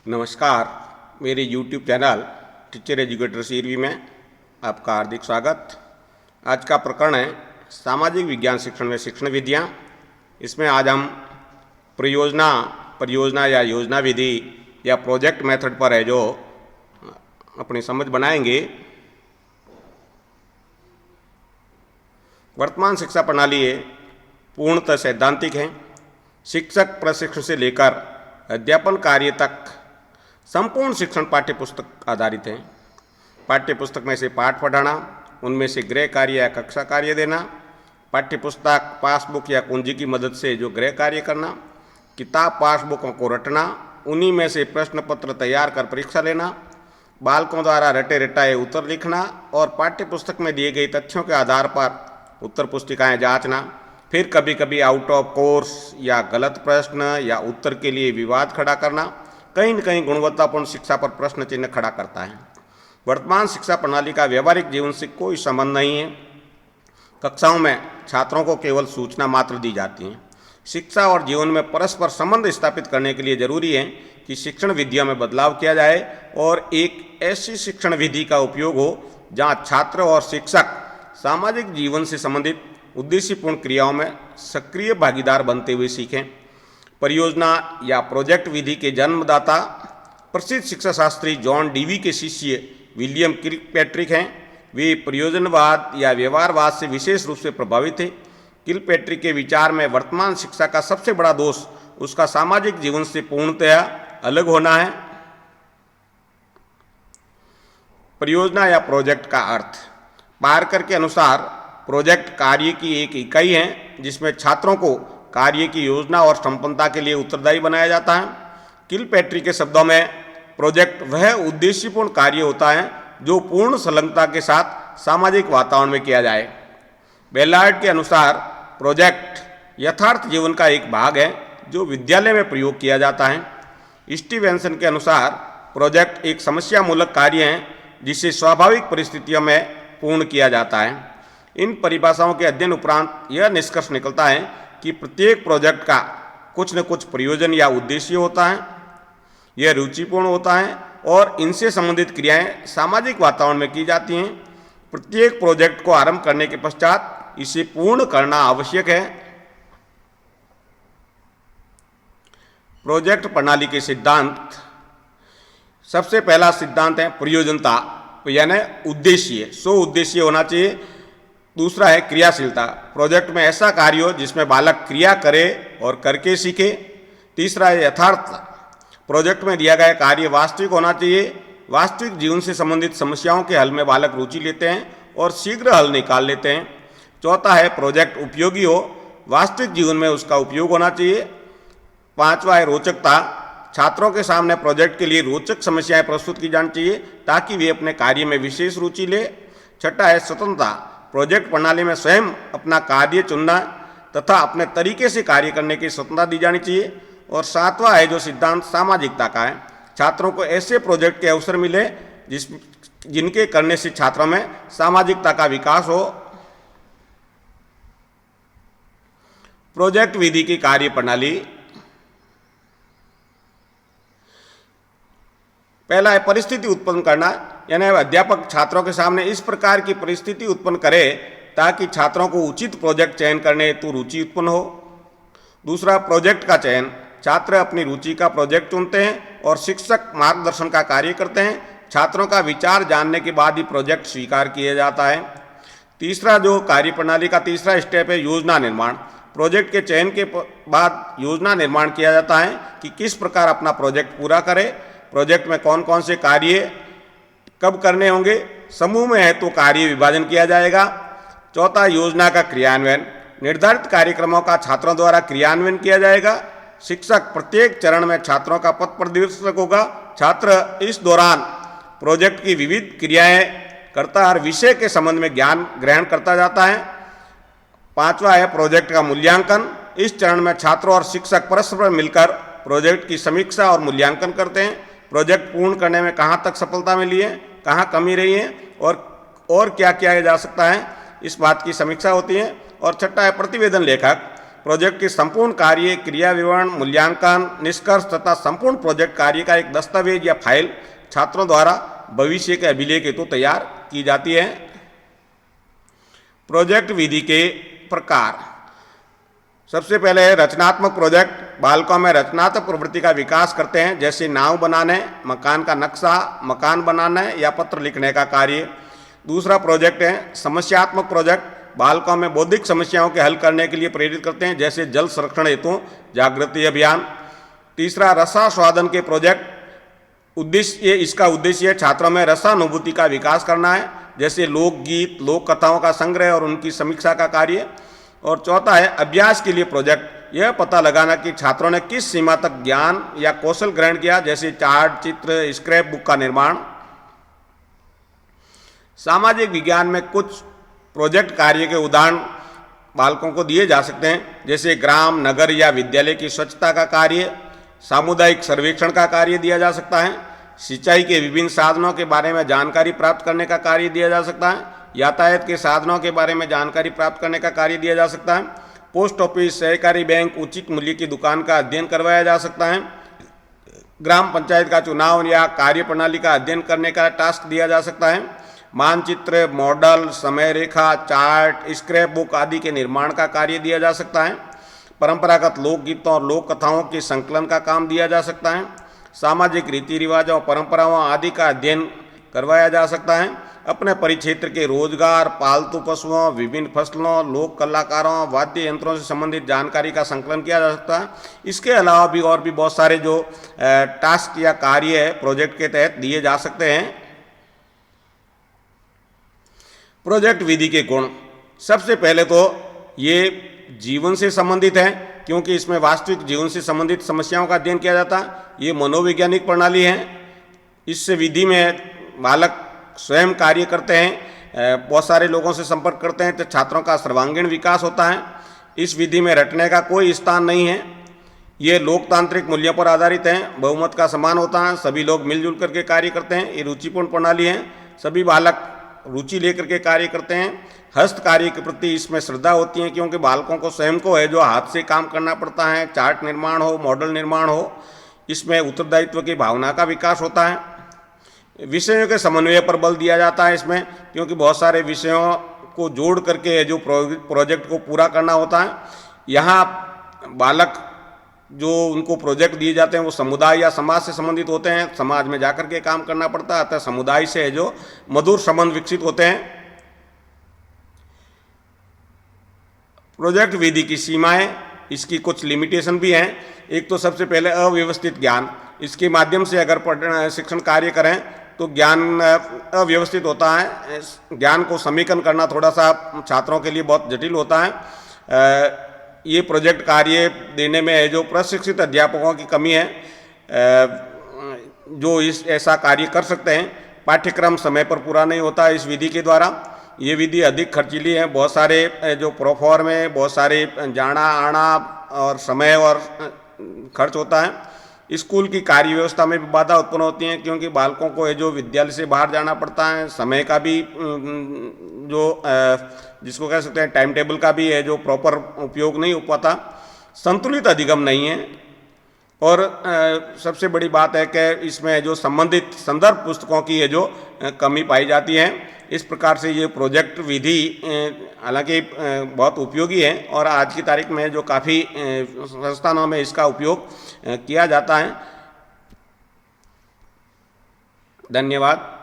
नमस्कार, मेरे YouTube channel teacher educator series में आपका हार्दिक स्वागत। आज का प्रकरण है सामाजिक विज्ञान शिक्षण में शिक्षण विधियाँ। इसमें आज हम परियोजना या योजना विधि या प्रोजेक्ट मेथड पर है जो अपनी समझ बनाएंगे। वर्तमान शिक्षा प्रणाली पूर्णतः सैद्धांतिक है। शिक्षक प्रशिक्षण से लेकर अध्यापन कार्य तक संपूर्ण शिक्षण पाठ्यपुस्तक आधारित है। पाठ्यपुस्तक में से पाठ पढ़ाना, उनमें से गृह कार्य या कक्षा कार्य देना, पाठ्यपुस्तक पासबुक या कुंजी की मदद से जो गृह कार्य करना, किताब पासबुकों को रटना, उन्हीं में से प्रश्न पत्र तैयार कर परीक्षा लेना, बालकों द्वारा रटे रटाए उत्तर लिखना और पाठ्यपुस्तक में दिए गए तथ्यों के आधार पर उत्तर पुस्तिकाएं जांचना। फिर कभी कभी आउट ऑफ कोर्स या गलत प्रश्न या उत्तर के लिए विवाद खड़ा करना कहीं न कहीं गुणवत्तापूर्ण शिक्षा पर प्रश्न चिन्ह खड़ा करता है। वर्तमान शिक्षा प्रणाली का व्यवहारिक जीवन से कोई संबंध नहीं है। कक्षाओं में छात्रों को केवल सूचना मात्र दी जाती है। शिक्षा और जीवन में परस्पर संबंध स्थापित करने के लिए जरूरी है कि शिक्षण विधियों में बदलाव किया जाए और एक ऐसी शिक्षण विधि का उपयोग हो जहां छात्र और शिक्षक सामाजिक जीवन से संबंधित उद्देश्यपूर्ण क्रियाओं में सक्रिय भागीदार बनते हुए सीखें। परियोजना या प्रोजेक्ट विधि के जन्मदाता प्रसिद्ध शिक्षा शास्त्री जॉन डीवी के शिष्य विलियम किलपैट्रिक हैं। वे प्रयोजनवाद या व्यवहारवाद से विशेष रूप से प्रभावित थे। किलपैट्रिक के विचार में वर्तमान शिक्षा का सबसे बड़ा दोष उसका सामाजिक जीवन से पूर्णतया अलग होना है। परियोजना या प्रोजेक्ट का अर्थ। पारकर के अनुसार प्रोजेक्ट कार्य की एक इकाई है जिसमें छात्रों को कार्य की योजना और संपन्नता के लिए उत्तरदायी बनाया जाता है। किलपैट्रिक के शब्दों में प्रोजेक्ट वह उद्देश्यपूर्ण कार्य होता है जो पूर्ण संलग्नता के साथ सामाजिक वातावरण में किया जाए। बेलार्ड के अनुसार प्रोजेक्ट यथार्थ जीवन का एक भाग है जो विद्यालय में प्रयोग किया जाता है। स्टीवेंसन के अनुसार प्रोजेक्ट एक समस्या मूलक कार्य है जिसे स्वाभाविक परिस्थितियों में पूर्ण किया जाता है। इन परिभाषाओं के अध्ययन उपरांत यह निष्कर्ष निकलता है कि प्रत्येक प्रोजेक्ट का कुछ न कुछ प्रयोजन या उद्देश्य होता है। यह रुचिपूर्ण होता है और इनसे संबंधित क्रियाएं सामाजिक वातावरण में की जाती हैं। प्रत्येक प्रोजेक्ट को आरंभ करने के पश्चात इसे पूर्ण करना आवश्यक है। प्रोजेक्ट प्रणाली के सिद्धांत। सबसे पहला सिद्धांत है प्रयोजनता, यानी उद्देश्य। उद्देश्य होना चाहिए। दूसरा है क्रियाशीलता। प्रोजेक्ट में ऐसा कार्य हो जिसमें बालक क्रिया करे और करके सीखे। तीसरा है यथार्थ। प्रोजेक्ट में दिया गया कार्य वास्तविक होना चाहिए। वास्तविक जीवन से संबंधित समस्याओं के हल में बालक रुचि लेते हैं और शीघ्र हल निकाल लेते हैं। चौथा है प्रोजेक्ट उपयोगी हो। वास्तविक जीवन में उसका उपयोग होना चाहिए। पांचवा है रोचकता। छात्रों के सामने प्रोजेक्ट के लिए रोचक समस्याएं प्रस्तुत की जानी चाहिए ताकि वे अपने कार्य में विशेष रुचि ले। छठा है स्वतंत्रता। प्रोजेक्ट प्रणाली में स्वयं अपना कार्य चुनना तथा अपने तरीके से कार्य करने की स्वतंत्रता दी जानी चाहिए। और सातवां है जो सिद्धांत सामाजिकता का है। छात्रों को ऐसे प्रोजेक्ट के अवसर मिले जिनके करने से छात्रों में सामाजिकता का विकास हो। प्रोजेक्ट विधि की कार्य प्रणाली। पहला है परिस्थिति उत्पन्न करना, यानी अध्यापक छात्रों के सामने इस प्रकार की परिस्थिति उत्पन्न करे ताकि छात्रों को उचित प्रोजेक्ट चयन करने हेतु रुचि उत्पन्न हो। दूसरा प्रोजेक्ट का चयन। छात्र अपनी रुचि का प्रोजेक्ट चुनते हैं और शिक्षक मार्गदर्शन का कार्य करते हैं। छात्रों का विचार जानने के बाद ही प्रोजेक्ट स्वीकार किया जाता है। तीसरा जो कार्य प्रणाली का तीसरा स्टेप है योजना निर्माण। प्रोजेक्ट के चयन के बाद योजना निर्माण किया जाता है कि किस प्रकार अपना प्रोजेक्ट पूरा करे। प्रोजेक्ट में कौन कौन से कार्य कब करने होंगे। समूह में है तो कार्य विभाजन किया जाएगा। चौथा योजना का क्रियान्वयन। निर्धारित कार्यक्रमों का छात्रों द्वारा क्रियान्वयन किया जाएगा। शिक्षक प्रत्येक चरण में छात्रों का पथ प्रदर्शक होगा। छात्र इस दौरान प्रोजेक्ट की विविध क्रियाएं करता हर विषय के संबंध में ज्ञान ग्रहण करता जाता है। पांचवा है प्रोजेक्ट का मूल्यांकन। इस चरण में छात्रों और शिक्षक परस्पर मिलकर प्रोजेक्ट की समीक्षा और मूल्यांकन करते हैं। प्रोजेक्ट पूर्ण करने में कहाँ तक सफलता मिली है, कहाँ कमी रही है और क्या किया जा सकता है, इस बात की समीक्षा होती है। और छठा है प्रतिवेदन लेखक। प्रोजेक्ट के संपूर्ण कार्य, क्रिया विवरण, मूल्यांकन, निष्कर्ष तथा संपूर्ण प्रोजेक्ट कार्य का एक दस्तावेज या फाइल छात्रों द्वारा भविष्य के अभिलेख हेतु तैयार की जाती है। प्रोजेक्ट विधि के प्रकार। सबसे पहले है रचनात्मक प्रोजेक्ट। बालकों में रचनात्मक प्रवृत्ति का विकास करते हैं, जैसे नाव बनाने, मकान का नक्शा, मकान बनाने या पत्र लिखने का कार्य। दूसरा प्रोजेक्ट है समस्यात्मक प्रोजेक्ट। बालकों में बौद्धिक समस्याओं के हल करने के लिए प्रेरित करते हैं, जैसे जल संरक्षण हेतु जागृति अभियान। तीसरा रसास्वादन के प्रोजेक्ट। इसका उद्देश्य छात्रों में रसानुभूति का विकास करना है, जैसे लोकगीत, लोक कथाओं का संग्रह और उनकी समीक्षा का कार्य। और चौथा है अभ्यास के लिए प्रोजेक्ट। यह पता लगाना कि छात्रों ने किस सीमा तक ज्ञान या कौशल ग्रहण किया, जैसे चार्ट, चित्र, स्क्रैप बुक का निर्माण। सामाजिक विज्ञान में कुछ प्रोजेक्ट कार्य के उदाहरण बालकों को दिए जा सकते हैं, जैसे ग्राम, नगर या विद्यालय की स्वच्छता का कार्य, सामुदायिक सर्वेक्षण का कार्य दिया जा सकता है, सिंचाई के विभिन्न साधनों के बारे में जानकारी प्राप्त करने का कार्य दिया जा सकता है, यातायात के साधनों के बारे में जानकारी प्राप्त करने का कार्य दिया जा सकता है, पोस्ट ऑफिस, सहकारी बैंक, उचित मूल्य की दुकान का अध्ययन करवाया जा सकता है, ग्राम पंचायत का चुनाव या कार्य प्रणाली का अध्ययन करने का टास्क दिया जा सकता है, मानचित्र, मॉडल, समय रेखा, चार्ट, स्क्रैप बुक आदि के निर्माण का कार्य दिया जा सकता है, परंपरागत लोकगीतों और लोक कथाओं के संकलन का काम दिया जा सकता है, सामाजिक रीति रिवाजों, परंपराओं आदि का अध्ययन करवाया जा सकता है, अपने परिक्षेत्र के रोजगार, पालतू पशुओं, विभिन्न फसलों, लोक कलाकारों, वाद्य यंत्रों से संबंधित जानकारी का संकलन किया जा सकता है। इसके अलावा भी और भी बहुत सारे जो टास्क या कार्य है प्रोजेक्ट के तहत दिए जा सकते हैं। प्रोजेक्ट विधि के गुण। सबसे पहले तो ये जीवन से संबंधित है, क्योंकि इसमें वास्तविक जीवन से संबंधित समस्याओं का अध्ययन किया जाता है। ये मनोवैज्ञानिक प्रणाली है। इससे विधि में बालक स्वयं कार्य करते हैं, बहुत सारे लोगों से संपर्क करते हैं, तो छात्रों का सर्वांगीण विकास होता है। इस विधि में रटने का कोई स्थान नहीं है। ये लोकतांत्रिक मूल्यों पर आधारित है, बहुमत का सम्मान होता है, सभी लोग मिलजुल करके कार्य करते हैं। ये रुचिपूर्ण प्रणाली है, सभी बालक रुचि लेकर के कार्य करते हैं। हस्त कार्य के प्रति इसमें श्रद्धा होती है, क्योंकि बालकों को स्वयं को है जो हाथ से काम करना पड़ता है, चार्ट निर्माण हो, मॉडल निर्माण हो, इसमें उत्तरदायित्व की भावना का विकास होता है। विषयों के समन्वय पर बल दिया जाता है इसमें, क्योंकि बहुत सारे विषयों को जोड़ करके जो प्रोजेक्ट को पूरा करना होता है। यहाँ बालक जो उनको प्रोजेक्ट दिए जाते हैं वो समुदाय या समाज से संबंधित होते हैं, समाज में जाकर के काम करना पड़ता है, अतः समुदाय से जो मधुर संबंध विकसित होते हैं। प्रोजेक्ट विधि की सीमाएं, इसकी कुछ लिमिटेशन भी हैं। एक तो सबसे पहले अव्यवस्थित ज्ञान, इसके माध्यम से अगर शिक्षण कार्य करें तो ज्ञान अव्यवस्थित होता है। ज्ञान को समीकरण करना थोड़ा सा छात्रों के लिए बहुत जटिल होता है। ये प्रोजेक्ट कार्य देने में जो प्रशिक्षित अध्यापकों की कमी है, जो ऐसा कार्य कर सकते हैं। पाठ्यक्रम समय पर पूरा नहीं होता इस विधि के द्वारा। ये विधि अधिक खर्चीली है, बहुत सारे जो प्रोफॉर्म है, बहुत सारे जाना आना और समय और खर्च होता है। स्कूल की कार्य व्यवस्था में भी बाधा उत्पन्न होती है, क्योंकि बालकों को जो विद्यालय से बाहर जाना पड़ता है, समय का भी जो जिसको कह सकते हैं टाइम टेबल का भी है जो प्रॉपर उपयोग नहीं हो पाता। संतुलित अधिगम नहीं है। और सबसे बड़ी बात है कि इसमें जो संबंधित संदर्भ पुस्तकों की है जो कमी पाई जाती है। इस प्रकार से ये प्रोजेक्ट विधि हालांकि बहुत उपयोगी है और आज की तारीख में जो काफ़ी संस्थानों में इसका उपयोग किया जाता है। धन्यवाद।